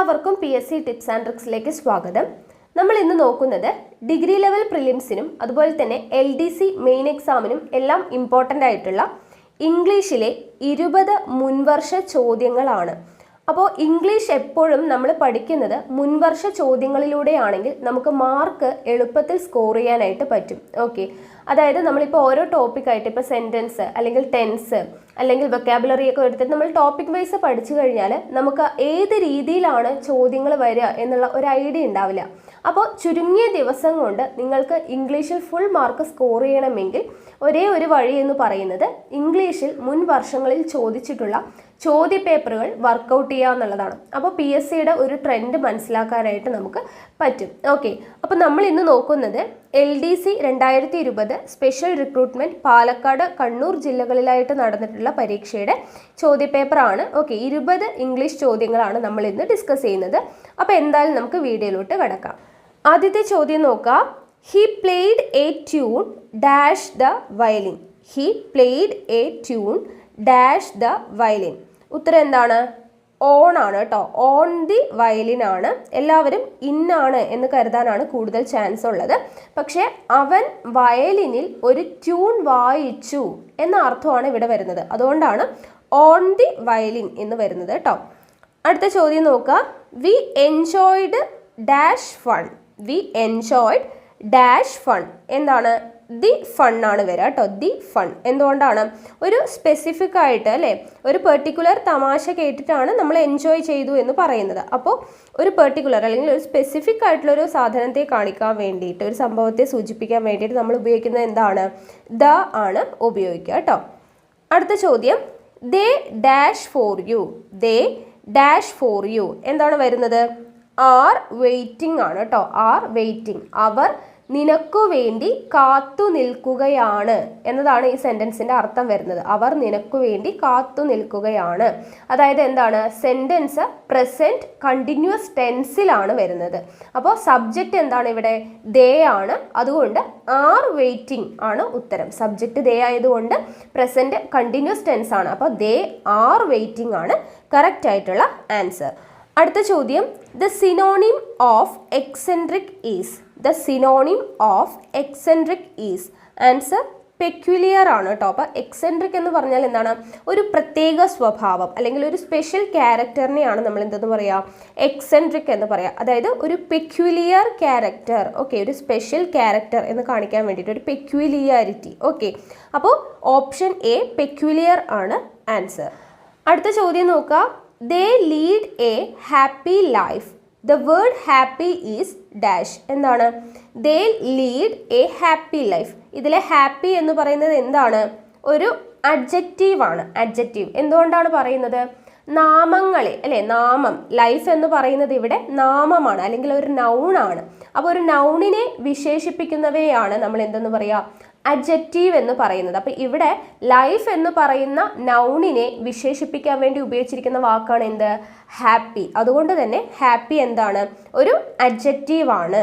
എല്ലാവർക്കും PSC tips and ട്രിക്സിലേക്ക് സ്വാഗതം. നമ്മൾ ഇന്ന് നോക്കുന്നത് ഡിഗ്രി ലെവൽ പ്രിലിംസിനും അതുപോലെ തന്നെ LDC മെയിൻ എക്സാമിനും എല്ലാം ഇമ്പോർട്ടൻ്റ് ആയിട്ടുള്ള ഇംഗ്ലീഷിലെ 20 മുൻവർഷ ചോദ്യങ്ങളാണ്. അപ്പോൾ ഇംഗ്ലീഷ് എപ്പോഴും നമ്മൾ പഠിക്കുന്നത് മുൻവർഷ ചോദ്യങ്ങളിലൂടെയാണെങ്കിൽ നമുക്ക് മാർക്ക് എളുപ്പത്തിൽ സ്കോർ ചെയ്യാനായിട്ട് പറ്റും. ഓക്കെ, അതായത് നമ്മളിപ്പോൾ ഓരോ ടോപ്പിക്കായിട്ട് ഇപ്പോൾ സെൻറ്റൻസ് അല്ലെങ്കിൽ ടെൻസ് അല്ലെങ്കിൽ വൊക്കാബുലറി ഒക്കെ എടുത്തിട്ട് നമ്മൾ ടോപ്പിക് വൈസ് പഠിച്ചു കഴിഞ്ഞാൽ നമുക്ക് ഏത് രീതിയിലാണ് ചോദ്യങ്ങൾ വരിക എന്നുള്ള ഒരു ഐഡിയ ഉണ്ടാവില്ല. അപ്പോൾ ചുരുങ്ങിയ ദിവസം കൊണ്ട് നിങ്ങൾക്ക് ഇംഗ്ലീഷിൽ ഫുൾ മാർക്ക് സ്കോർ ചെയ്യണമെങ്കിൽ ഒരേ ഒരു വഴി എന്ന് പറയുന്നത് ഇംഗ്ലീഷിൽ മുൻ വർഷങ്ങളിൽ ചോദിച്ചിട്ടുള്ള ചോദ്യപേപ്പറുകൾ വർക്കൗട്ട് ചെയ്യുക എന്നുള്ളതാണ്. അപ്പോൾ PSCയുടെ ഒരു ട്രെൻഡ് മനസ്സിലാക്കാനായിട്ട് നമുക്ക് പറ്റും. ഓക്കെ, അപ്പോൾ നമ്മൾ ഇന്ന് നോക്കുന്നത് LDC 2020 special recruitment Palakkad, Kannur ജില്ലകളിലായിട്ട് നടന്നിട്ടുള്ള പരീക്ഷയുടെ ചോദ്യപേപ്പറാണ്. ഓക്കെ, 20 ഇംഗ്ലീഷ് ചോദ്യങ്ങളാണ് നമ്മൾ ഇന്ന് ഡിസ്കസ് ചെയ്യുന്നത്. അപ്പോൾ എന്തായാലും നമുക്ക് വീഡിയോയിലോട്ട് കിടക്കാം. ആദ്യത്തെ ചോദ്യം നോക്കാം. He played A tune dash the violin. He played A tune dash the violin. ഉത്തരം എന്താണ്? ഓൺ ആണ് കേട്ടോ. ഓൺ ദി വയലിൻ ആണ്. എല്ലാവരും ഇന്നാണ് എന്ന് കരുതാനാണ് കൂടുതൽ ചാൻസ് ഉള്ളത്. പക്ഷേ അവൻ വയലിനിൽ ഒരു ട്യൂൺ വായിച്ചു എന്ന അർത്ഥമാണ് ഇവിടെ വരുന്നത്. അതുകൊണ്ടാണ് ഓൺ ദി വയലിൻ എന്ന് വരുന്നത് കേട്ടോ. അടുത്ത ചോദ്യം നോക്കുക. V enjoyed dash fun. V enjoyed dash fun. എന്താണ്? ദി ഫൺ ആണ് വരിക കേട്ടോ. The fun. എന്തുകൊണ്ടാണ്? ഒരു സ്പെസിഫിക് ആയിട്ട് അല്ലേ, ഒരു പെർട്ടിക്കുലർ തമാശ കേട്ടിട്ടാണ് നമ്മൾ എൻജോയ് ചെയ്തു എന്ന് പറയുന്നത്. അപ്പോൾ ഒരു പെർട്ടിക്കുലർ അല്ലെങ്കിൽ ഒരു സ്പെസിഫിക് ആയിട്ടുള്ള ഒരു സാധനത്തെ കാണിക്കാൻ വേണ്ടിയിട്ട്, ഒരു സംഭവത്തെ സൂചിപ്പിക്കാൻ വേണ്ടിയിട്ട് നമ്മൾ ഉപയോഗിക്കുന്നത് എന്താണ്? ദ ആണ് ഉപയോഗിക്കുക കേട്ടോ. അടുത്ത ചോദ്യം. They dash for you. They dash for you. എന്താണ് വരുന്നത്? ആർ വെയിറ്റിംഗ് ആണ് കേട്ടോ. Are waiting. അവർ നിനക്കു വേണ്ടി കാത്തു നിൽക്കുകയാണ് എന്നതാണ് ഈ സെൻറ്റൻസിൻ്റെ അർത്ഥം വരുന്നത്. അവർ നിനക്കു വേണ്ടി കാത്തു നിൽക്കുകയാണ്. അതായത് എന്താണ്? സെൻറ്റൻസ് പ്രസൻറ്റ് കണ്ടിന്യൂസ് ടെൻസിലാണ് വരുന്നത്. അപ്പോൾ സബ്ജക്റ്റ് എന്താണ് ഇവിടെ? ദേ ആണ്. അതുകൊണ്ട് ആർ വെയിറ്റിംഗ് ആണ് ഉത്തരം. സബ്ജക്റ്റ് ദേ ആയതുകൊണ്ട് പ്രസൻറ്റ് കണ്ടിന്യൂസ് ടെൻസ് ആണ്. അപ്പോൾ ദേ ആർ വെയിറ്റിംഗ് ആണ് കറക്റ്റ് ആയിട്ടുള്ള ആൻസർ. അടുത്ത ചോദ്യം. The synonym of eccentric is. The synonym of eccentric is. Answer peculiar ആണ് കേട്ടോ. അപ്പോൾ എക്സെൻട്രിക് എന്ന് പറഞ്ഞാൽ എന്താണ്? ഒരു പ്രത്യേക സ്വഭാവം അല്ലെങ്കിൽ ഒരു സ്പെഷ്യൽ ക്യാരക്ടറിനെയാണ് നമ്മൾ എന്തെന്ന് പറയുക? എക്സെൻട്രിക് എന്ന് പറയാം. അതായത് ഒരു പെക്യുലിയർ ക്യാരക്ടർ. ഓക്കെ, ഒരു സ്പെഷ്യൽ ക്യാരക്ടർ എന്ന് കാണിക്കാൻ വേണ്ടിയിട്ട് ഒരു പെക്യുലിയാരിറ്റി. ഓക്കെ, അപ്പോൾ ഓപ്ഷൻ എ പെക്യുലിയർ ആണ് ആൻസർ. അടുത്ത ചോദ്യം നോക്കുക. They lead a happy life. The word happy is dash. എന്താണ്? They lead a happy life. ഇതിലെ happy എന്ന് പറയുന്നത് എന്താണ്? ഒരു adjective ആണ്. adjective. എന്തുകൊണ്ടാണ് പറയുന്നത്? നാമങ്ങളെ അല്ലേ, നാമം. ലൈഫ് എന്ന് പറയുന്നത് ഇവിടെ നാമമാണ് അല്ലെങ്കിൽ ഒരു നൗൺ ആണ്. അപ്പോൾ ഒരു നൗണിനെ വിശേഷിപ്പിക്കുന്നവയാണ് നമ്മൾ എന്തെന്ന് പറയുക? അഡ്ജക്റ്റീവ് എന്ന് പറയുന്നത്. അപ്പോൾ ഇവിടെ ലൈഫ് എന്ന് പറയുന്ന നൗണിനെ വിശേഷിപ്പിക്കാൻ വേണ്ടി ഉപയോഗിച്ചിരിക്കുന്ന വാക്കാണ് എന്ത്? ഹാപ്പി. അതുകൊണ്ട് തന്നെ ഹാപ്പി എന്താണ്? ഒരു അഡ്ജക്റ്റീവ് ആണ്.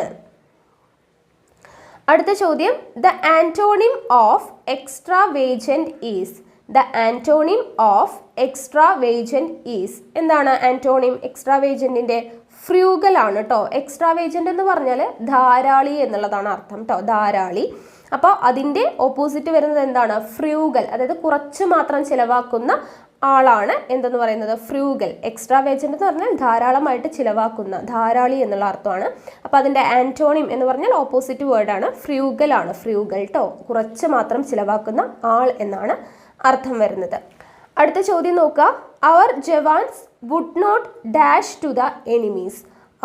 അടുത്ത ചോദ്യം. The antonym of എക്സ്ട്രാവേജന്റ് is. The antonym of എക്സ്ട്രാവേജന്റ് is. എന്താണ് ആന്റോണിം? എക്സ്ട്രാവേജന്റിന്റെ ഫ്രൂഗൽ ആണ് കേട്ടോ. എക്സ്ട്രാവേജന്റ് എന്ന് പറഞ്ഞാൽ ധാരാളി എന്നുള്ളതാണ് അർത്ഥം കേട്ടോ. ധാരാളി. അപ്പോൾ അതിൻ്റെ ഓപ്പോസിറ്റ് വരുന്നത് എന്താണ്? ഫ്രൂഗൽ. അതായത് കുറച്ച് മാത്രം ചിലവാക്കുന്ന ആളാണ് എന്തെന്ന് പറയുന്നത്? ഫ്രൂഗൽ. എക്സ്ട്രാവേജന്റ് എന്ന് പറഞ്ഞാൽ ധാരാളമായിട്ട് ചിലവാക്കുന്ന, ധാരാളി എന്നുള്ള അർത്ഥമാണ്. അപ്പോൾ അതിൻ്റെ ആന്റോണിം എന്ന് പറഞ്ഞാൽ ഓപ്പോസിറ്റ് വേർഡാണ് ഫ്രൂഗൽ ആണ്. ഫ്രൂഗൽ കേട്ടോ. കുറച്ച് മാത്രം ചിലവാക്കുന്ന ആൾ എന്നാണ് അർത്ഥം വരുന്നത്. അടുത്ത ചോദ്യം നോക്കുക. Our jawans would not dash to the enemies.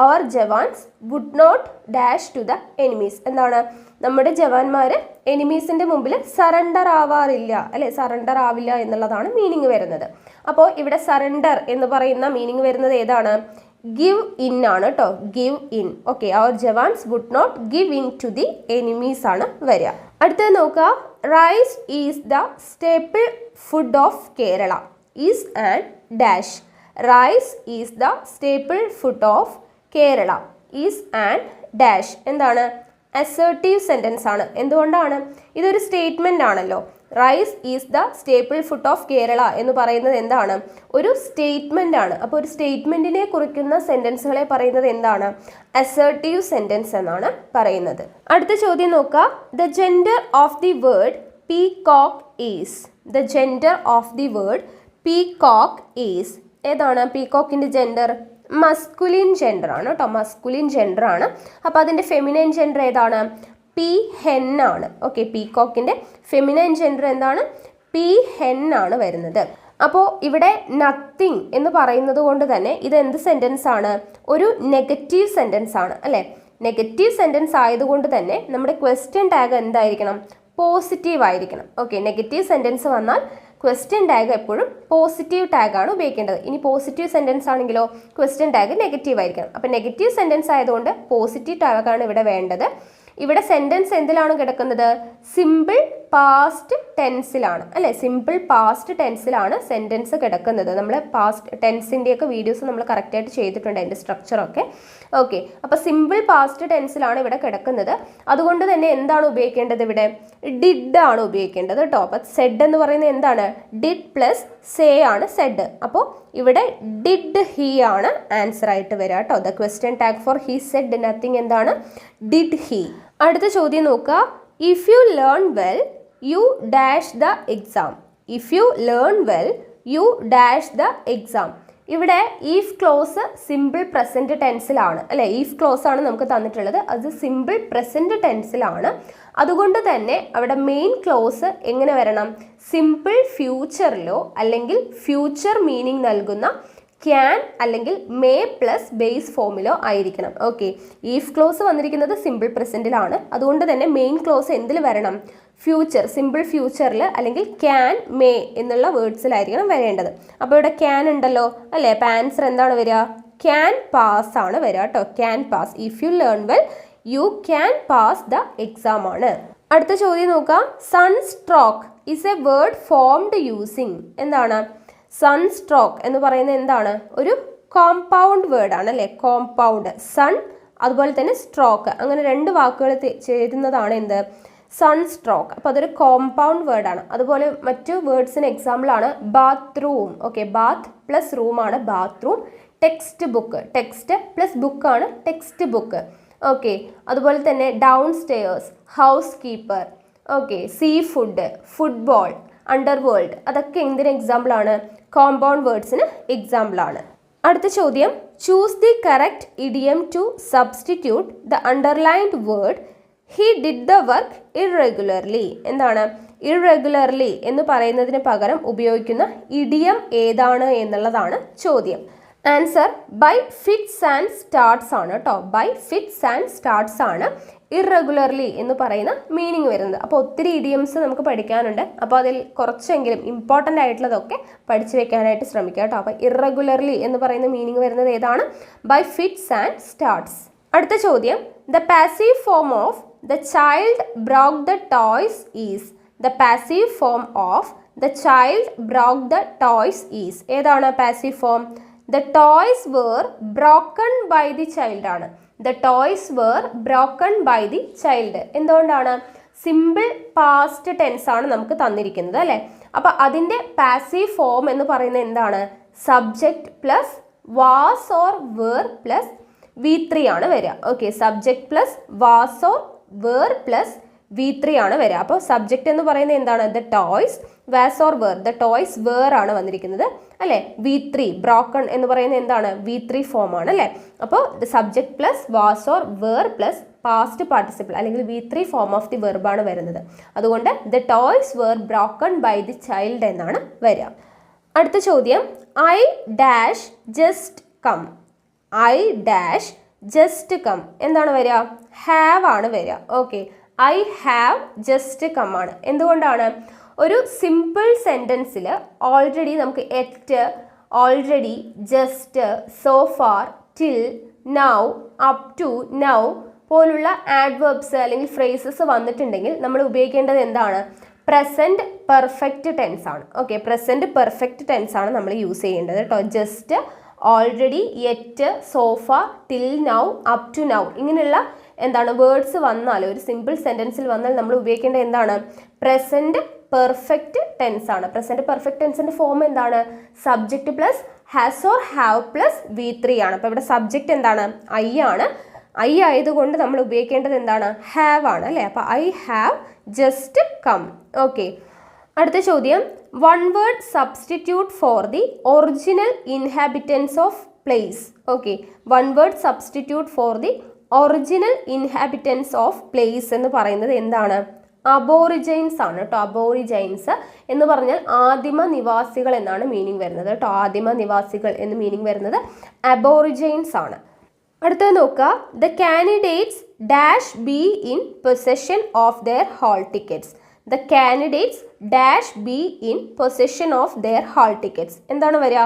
Our jawans would not dash to the enemies. എന്താണ്? നമ്മുടെ ജവാന്മാർ എനിമീസിൻ്റെ മുമ്പിൽ സറണ്ടർ ആവാറില്ല അല്ലെ, സറണ്ടർ ആവില്ല എന്നുള്ളതാണ് മീനിങ് വരുന്നത്. അപ്പോൾ ഇവിടെ സറണ്ടർ എന്ന് പറയുന്ന മീനിങ് വരുന്നത് ഏതാണ്? ഗിവ് ഇൻ ആണ് കേട്ടോ. Give in. ഓക്കെ, അവർ jawans would not give in to the enemies ആണ് വരിക. അടുത്തത് നോക്കുക. Rice is the staple food of Kerala. Is and dash. Rice is the staple food of Kerala. Is and dash. എന്താണ്? അസേർട്ടീവ് സെൻറ്റൻസ് ആണ്. എന്തുകൊണ്ടാണ്? ഇതൊരു സ്റ്റേറ്റ്മെൻ്റ് ആണല്ലോ. Rice is the staple food of Kerala എന്ന് പറയുന്നത് എന്താണ്? ഒരു സ്റ്റേറ്റ്മെന്റ് ആണ്. അപ്പോൾ ഒരു സ്റ്റേറ്റ്മെന്റിനെ കുറിക്കുന്ന സെന്റൻസുകളെ പറയുന്നത് എന്താണ്? അസേർട്ടീവ് സെന്റൻസ് എന്നാണ് പറയുന്നത്. അടുത്ത ചോദ്യം നോക്കുക. The gender of the word peacock is. The gender of the word peacock is. ഏതാണ് പീകോക്കിന്റെ ജെൻഡർ? മസ്കുലിൻ ജെൻഡർ ആണ് കേട്ടോ, മസ്കുലിൻ ജെൻഡർ ആണ്. അപ്പോൾ അതിന്റെ ഫെമിനൈൻ ജെൻഡർ ഏതാണ്? പി ഹെൻ ആണ്. ഓക്കെ, പീകോക്കിന്റെ ഫെമിനൈൻ ജെൻഡർ എന്താണ്? പി ഹെൻ ആണ് വരുന്നത്. അപ്പോൾ ഇവിടെ നത്തിങ് എന്ന് പറയുന്നത് കൊണ്ട് തന്നെ ഇത് എന്ത് സെന്റൻസ് ആണ്? ഒരു നെഗറ്റീവ് സെന്റൻസ് ആണ് അല്ലേ? നെഗറ്റീവ് സെന്റൻസ് ആയതുകൊണ്ട് തന്നെ നമ്മുടെ ക്വസ്റ്റ്യൻ ടാഗ് എന്തായിരിക്കണം? പോസിറ്റീവ് ആയിരിക്കണം. ഓക്കെ, നെഗറ്റീവ് സെന്റൻസ് വന്നാൽ ക്വസ്റ്റ്യൻ ടാഗ് എപ്പോഴും പോസിറ്റീവ് ടാഗ് ആണ് ഉപയോഗിക്കേണ്ടത്. ഇനി പോസിറ്റീവ് സെന്റൻസ് ആണെങ്കിലോ ക്വസ്റ്റ്യൻ ടാഗ് നെഗറ്റീവ് ആയിരിക്കണം. അപ്പം നെഗറ്റീവ് സെന്റൻസ് ആയതുകൊണ്ട് പോസിറ്റീവ് ടാഗാണ് ഇവിടെ വേണ്ടത്. ഇവിടെ സെന്റൻസ് എന്തിലാണ് കിടക്കുന്നത്? സിമ്പിൾ പാസ്റ്റ് ടെൻസിലാണ് അല്ലേ? സിമ്പിൾ പാസ്റ്റ് ടെൻസിലാണ് സെന്റൻസ് കിടക്കുന്നത്. നമ്മൾ പാസ്റ്റ് ടെൻസിൻ്റെയൊക്കെ വീഡിയോസ് നമ്മൾ കറക്റ്റായിട്ട് ചെയ്തിട്ടുണ്ട്, അതിൻ്റെ സ്ട്രക്ചറൊക്കെ. ഓക്കെ, അപ്പോൾ സിമ്പിൾ പാസ്റ്റ് ടെൻസിലാണ് ഇവിടെ കിടക്കുന്നത്. അതുകൊണ്ട് തന്നെ എന്താണ് ഉപയോഗിക്കേണ്ടത്? ഇവിടെ ഡിഡ് ആണ് ഉപയോഗിക്കേണ്ടത് കേട്ടോ. അപ്പോൾ സെഡ് എന്ന് പറയുന്നത് എന്താണ്? ഡിഡ് പ്ലസ് സേ ആണ് സെഡ്. അപ്പോൾ ഇവിടെ ഡിഡ് ഹി ആണ് ആൻസർ ആയിട്ട് വരിക കേട്ടോ. The question tag for he said nothing എന്താണ്? Did he. അടുത്ത ചോദ്യം നോക്കുക. If you learn well you dash the exam. If you learn well you dash the exam. ഇവിടെ ഈഫ് ക്ലോസ് സിമ്പിൾ പ്രസന്റ് ടെൻസിലാണ് അല്ലെ? ഈഫ് ക്ലോസ് ആണ് നമുക്ക് തന്നിട്ടുള്ളത്. അത് സിമ്പിൾ പ്രസന്റ് ടെൻസിലാണ്. അതുകൊണ്ട് തന്നെ അവിടെ മെയിൻ ക്ലോസ് എങ്ങനെ വരണം? സിമ്പിൾ ഫ്യൂച്ചറിലോ അല്ലെങ്കിൽ ഫ്യൂച്ചർ മീനിങ് നൽകുന്ന ക്യാൻ അല്ലെങ്കിൽ മേ പ്ലസ് ബേസ് ഫോമിലോ ആയിരിക്കണം. ഓക്കെ, ഈഫ് ക്ലോസ് വന്നിരിക്കുന്നത് സിമ്പിൾ പ്രസന്റിലാണ്. അതുകൊണ്ട് തന്നെ മെയിൻ ക്ലോസ് എന്തിൽ വരണം? ഫ്യൂച്ചർ, സിമ്പിൾ ഫ്യൂച്ചറിൽ അല്ലെങ്കിൽ ക്യാൻ മേ എന്നുള്ള വേർഡ്സിലായിരിക്കണം വരേണ്ടത്. അപ്പോൾ ഇവിടെ ക്യാൻ ഉണ്ടല്ലോ അല്ലേ? അപ്പോൾ ആൻസർ എന്താണ് വരിക? ക്യാൻ പാസ് ആണ് വരിക കേട്ടോ. Can pass. If you learn well you can pass the exam ആണ്. അടുത്ത ചോദ്യം നോക്കാം. Sunstroke is A word formed using. എന്താണ് സൺസ്ട്രോക്ക് എന്ന് പറയുന്നത്? എന്താണ്? ഒരു കോമ്പൗണ്ട് വേർഡ് ആണ് അല്ലേ? കോമ്പൗണ്ട്. സൺ അതുപോലെ തന്നെ സ്ട്രോക്ക്, അങ്ങനെ രണ്ട് വാക്കുകൾ ചേരുന്നതാണ് എന്ത്? സൺസ്ട്രോക്ക്. അപ്പോൾ അതൊരു കോമ്പൗണ്ട് വേർഡാണ്. അതുപോലെ മറ്റു വേർഡ്സിന് എക്സാമ്പിളാണ് bathroom. Okay, bath plus room ആണ് bathroom. Text book, text plus ബുക്കാണ് ടെക്സ്റ്റ് ബുക്ക്. ഓക്കെ, അതുപോലെ തന്നെ down stairs, house keeper. Okay, sea food, football, underworld, അതൊക്കെ എന്തിന് എക്സാമ്പിളാണ്? കോമ്പൗണ്ട് വേർഡ്സിന് എക്സാമ്പിളാണ്. അടുത്ത ചോദ്യം. Choose the correct idiom to substitute the underlined word he did the work irregularly. എന്താണ് ഇറഗുലർലി എന്ന് പറയുന്നതിന് പകരം ഉപയോഗിക്കുന്ന ഇഡിയം ഏതാണ് എന്നുള്ളതാണ് ചോദ്യം. Answer by fits and starts ആണ് കേട്ടോ. ബൈ ഫിറ്റ്സ് ആൻഡ് സ്റ്റാർട്ട്സ് ആണ് ഇറഗുലർലി എന്ന് പറയുന്ന മീനിങ് വരുന്നത്. അപ്പോൾ ഒത്തിരി ഇഡിയംസ് നമുക്ക് പഠിക്കാനുണ്ട്. അപ്പോൾ അതിൽ കുറച്ചെങ്കിലും ഇമ്പോർട്ടൻ്റ് ആയിട്ടുള്ളതൊക്കെ പഠിച്ചു വെക്കാനായിട്ട് ശ്രമിക്കുക കേട്ടോ. അപ്പോൾ ഇറഗുലർലി എന്ന് പറയുന്ന മീനിങ് വരുന്നത് ഏതാണ്? By fits and starts. അടുത്ത ചോദ്യം. The passive form of the child broke the toys is. The passive form of the child broke the toys is. ഏതാണ് passive form? The toys were broken by the child ആണ്. The toys were broken by the child. എന്തുകൊണ്ടാണ്? Simple past tense ആണ് നമുക്ക് തന്നിരിക്കുന്നത് അല്ലേ? അപ്പം അതിൻ്റെ passive form എന്ന് പറയുന്നത് എന്താണ്? Subject plus was or were plus V3 ആണ് വരിക. Okay, subject plus was or were plus V3 ആണ് വരിക. അപ്പോൾ സബ്ജക്റ്റ് എന്ന് പറയുന്നത് എന്താണ്? The toys. Was or were, the toys were ആണ് വന്നിരിക്കുന്നത് അല്ലേ? V3 ബ്രോക്കൺ എന്ന് പറയുന്നത് എന്താണ്? V3 ഫോം ആണ് അല്ലേ? അപ്പോൾ the subject plus was or were plus past participle അല്ലെങ്കിൽ V3 ഫോം ഓഫ് ദി വെർബാണ് വരുന്നത്. അതുകൊണ്ട് the toys were broken by the child എന്നാണ് വരിക. അടുത്ത ചോദ്യം. I dash just come. I dash just come എന്താണ് വരിക? ഹാവ് ആണ് വരിക. Okay, I have just come ആണ്. എന്തുകൊണ്ടാണ്? ഒരു സിമ്പിൾ സെൻറ്റൻസിൽ ഓൾറെഡി നമുക്ക് yet, already, just, so far, till, now, up to, now പോലുള്ള ആഡ്വേർബ്സ് അല്ലെങ്കിൽ ഫ്രേസസ് വന്നിട്ടുണ്ടെങ്കിൽ നമ്മൾ ഉപയോഗിക്കേണ്ടത് എന്താണ്? പ്രസൻറ്റ് പെർഫെക്റ്റ് ടെൻസ് ആണ്. ഓക്കെ, പ്രസൻറ്റ് പെർഫെക്റ്റ് ടെൻസ് ആണ് നമ്മൾ യൂസ് ചെയ്യേണ്ടത് കേട്ടോ. Just, already, yet, so far, till, now, up to now ഇങ്ങനെയുള്ള വേർഡ്സ് വന്നാൽ ഒരു സിമ്പിൾ സെൻറ്റൻസിൽ വന്നാൽ നമ്മൾ ഉപയോഗിക്കേണ്ടത് എന്താണ്? പ്രസൻറ്റ് പെർഫെക്റ്റ് ടെൻസ് ആണ്. പ്രസന്റ് പെർഫെക്റ്റ് ടെൻസിന്റെ ഫോം എന്താണ്? Subject plus has or have plus V3 ആണ്. അപ്പോൾ ഇവിടെ സബ്ജക്റ്റ് എന്താണ്? ഐ ആണ്. ഐ ആയതുകൊണ്ട് നമ്മൾ ഉപയോഗിക്കേണ്ടത് എന്താണ്? ഹാവ് ആണ് അല്ലേ? അപ്പോൾ I have just come. Okay, അടുത്ത ചോദ്യം, one word substitute for the original inhabitants of place. Okay, one word substitute for the original inhabitants of place എന്ന് പറയുന്നത് എന്താണ്? അബോറിജൈൻസ് ആണ് കേട്ടോ. അബോറിജൈൻസ് എന്ന് പറഞ്ഞാൽ ആദിമ നിവാസികൾ എന്നാണ് മീനിങ് വരുന്നത് കേട്ടോ. ആദിമ നിവാസികൾ എന്ന് മീനിങ് വരുന്നത് അബോറിജൈൻസ് ആണ്. അടുത്തത് നോക്കുക, the candidates dash be in possession of their hall tickets. The candidates dash be in possession of their hall tickets. എന്താണ് വരിക?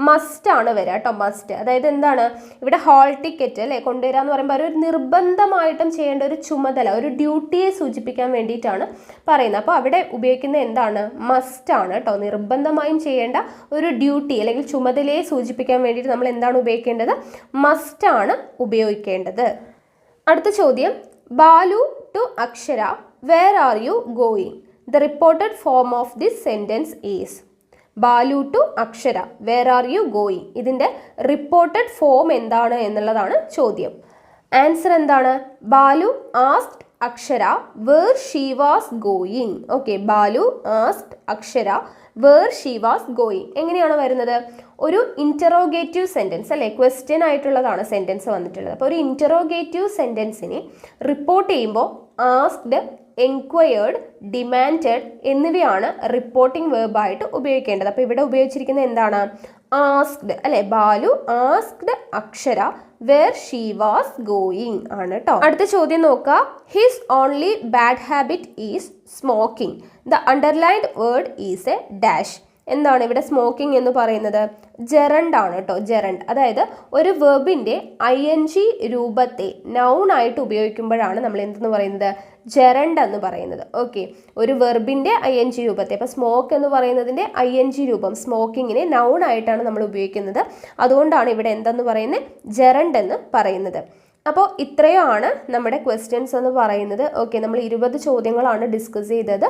മസ്റ്റ് ആണ് വരിക കേട്ടോ. മസ്റ്റ്, അതായത് എന്താണ് ഇവിടെ ഹാൾ ടിക്കറ്റ് അല്ലേ കൊണ്ടുവരിക എന്ന് പറയുമ്പോൾ ഒരു നിർബന്ധമായിട്ടും ചെയ്യേണ്ട ഒരു ചുമതല, ഒരു ഡ്യൂട്ടിയെ സൂചിപ്പിക്കാൻ വേണ്ടിയിട്ടാണ് പറയുന്നത്. അപ്പോൾ അവിടെ ഉപയോഗിക്കുന്നത് എന്താണ്? മസ്റ്റ് ആണ് കേട്ടോ. നിർബന്ധമായും ചെയ്യേണ്ട ഒരു ഡ്യൂട്ടി അല്ലെങ്കിൽ ചുമതലയെ സൂചിപ്പിക്കാൻ വേണ്ടിയിട്ട് നമ്മൾ എന്താണ് ഉപയോഗിക്കേണ്ടത്? മസ്റ്റ് ആണ് ഉപയോഗിക്കേണ്ടത്. അടുത്ത ചോദ്യം, Balu to Akshara, where are you going? The reported form of this sentence is. Balu to Akshara, where are you going, ഇതിൻ്റെ റിപ്പോർട്ടഡ് ഫോം എന്താണ് എന്നുള്ളതാണ് ചോദ്യം. ആൻസർ എന്താണ്? Balu asked Akshara where she was going. Okay, Balu asked Akshara where she was going. എങ്ങനെയാണ് വരുന്നത്? ഒരു interrogative sentence അല്ലേ, question ആയിട്ടുള്ളതാണ് സെൻറ്റൻസ് വന്നിട്ടുള്ളത്. അപ്പോൾ ഒരു ഇൻറ്ററോഗേറ്റീവ് സെൻറ്റൻസിനെ റിപ്പോർട്ട് ചെയ്യുമ്പോൾ ആസ്ക്ഡ്, എൻക്വയർഡ്, ഡിമാൻഡഡ് എന്നിവയാണ് റിപ്പോർട്ടിംഗ് വേർബായിട്ട് ഉപയോഗിക്കേണ്ടത്. അപ്പോൾ ഇവിടെ ഉപയോഗിച്ചിരിക്കുന്നത് എന്താണ്? ആസ്ക്ഡ് അല്ലെ. Balu asked Akshara where she was going ആണ് കേട്ടോ. അടുത്ത ചോദ്യം നോക്കുക, his only bad habit is smoking. The underlined word is A dash. എന്താണ് ഇവിടെ സ്മോക്കിംഗ് എന്ന് പറയുന്നത്? ജെറണ്ട് ആണ് കേട്ടോ. ജെറണ്ട്, അതായത് ഒരു വെർബിൻ്റെ ING രൂപത്തെ നൗൺ ആയിട്ട് ഉപയോഗിക്കുമ്പോഴാണ് നമ്മൾ എന്തെന്ന് പറയുന്നത്? ജെറണ്ട് എന്ന് പറയുന്നത്. ഓക്കെ, ഒരു വെർബിൻ്റെ ING രൂപത്തെ, ഇപ്പോൾ സ്മോക്ക് എന്ന് പറയുന്നതിൻ്റെ ING രൂപം സ്മോക്കിങ്ങിനെ നൗൺ ആയിട്ടാണ് നമ്മൾ ഉപയോഗിക്കുന്നത്. അതുകൊണ്ടാണ് ഇവിടെ എന്തെന്ന് പറയുന്നത്? ജെറണ്ട് എന്ന് പറയുന്നത്. അപ്പോൾ ഇത്രയുമാണ് നമ്മുടെ ക്വസ്റ്റ്യൻസ് എന്ന് പറയുന്നത്. ഓക്കെ, നമ്മൾ 20 ചോദ്യങ്ങളാണ് ഡിസ്കസ് ചെയ്തത്.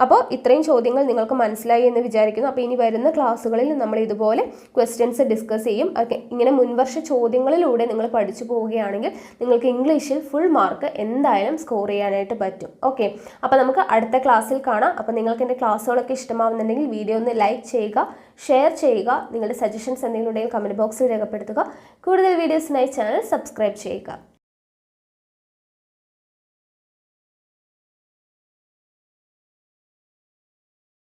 അപ്പോൾ ഇത്രയും ചോദ്യങ്ങൾ നിങ്ങൾക്ക് മനസ്സിലായി എന്ന് വിചാരിക്കുന്നു. അപ്പോൾ ഇനി വരുന്ന ക്ലാസ്സുകളിൽ നമ്മൾ ഇതുപോലെ ക്വസ്റ്റ്യൻസ് ഡിസ്കസ് ചെയ്യും. ഓക്കെ, ഇങ്ങനെ മുൻവർഷ ചോദ്യങ്ങളിലൂടെ നിങ്ങൾ പഠിച്ചു പോവുകയാണെങ്കിൽ നിങ്ങൾക്ക് ഇംഗ്ലീഷിൽ ഫുൾ മാർക്ക് എന്തായാലും സ്കോർ ചെയ്യാനായിട്ട് പറ്റും. ഓക്കെ, അപ്പോൾ നമുക്ക് അടുത്ത ക്ലാസ്സിൽ കാണാം. അപ്പോൾ നിങ്ങൾക്ക് എൻ്റെ ക്ലാസ്സുകളൊക്കെ ഇഷ്ടമാവുന്നുണ്ടെങ്കിൽ വീഡിയോ ഒന്ന് ലൈക്ക് ചെയ്യുക, ഷെയർ ചെയ്യുക, നിങ്ങളുടെ സജഷൻസ് എന്തെങ്കിലും ഉണ്ടെങ്കിൽ കമൻറ്റ് ബോക്സിൽ രേഖപ്പെടുത്തുക. കൂടുതൽ വീഡിയോസിനായി ചാനൽ സബ്സ്ക്രൈബ് ചെയ്യുക.